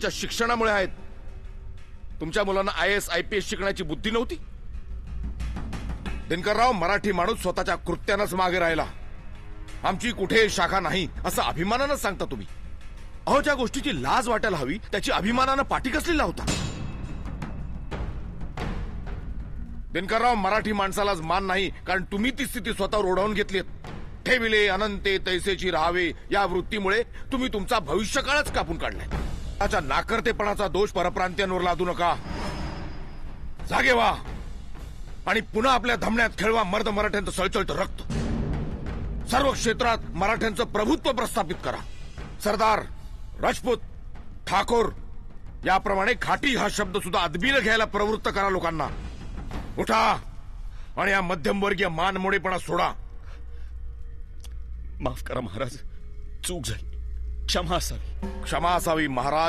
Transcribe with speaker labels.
Speaker 1: च्या शिक्षणामुळे आहेत. तुमच्या मुलांना IAS IPS शिकण्याची बुद्धी नव्हती. दिनकरराव मराठी माणूस स्वतःच्या कृत्यानंच मागे राहिला. आमची कुठे शाखा नाही असं अभिमानानं सांगता तुम्ही. अहो, ज्या गोष्टीची लाज वाटायला हवी त्याची अभिमानानं पाठी कसली लावता. दिनकरराव, मराठी माणसालाच मान नाही कारण तुम्ही ती स्थिती स्वतःवर ओढावून घेतलीत. ठेविले अनंते तैसेची राहावे या वृत्तीमुळे तुम्ही तुमचा भविष्यकाळच कापून काढलाय. त्याच्या नाकर्तेपणाचा दोष परप्रांतीयांवर लादू नका. जागे व्हा आणि पुन्हा आपल्या धमण्यात खेळवा मर्द मराठ्यांचं सळसळतं रक्त. सर्व क्षेत्रात मराठ्यांचं प्रभुत्व प्रस्थापित करा. सरदार, राजपूत, ठाकोर याप्रमाणे खाटी हा शब्द सुद्धा अदबीनं घ्यायला प्रवृत्त करा लोकांना. उठा आणि या मध्यमवर्गीय मानमोडेपणा सोडा.
Speaker 2: माफ करा महाराज, चूक झाली, क्षमा असावी.
Speaker 1: क्षमा असावी महाराज.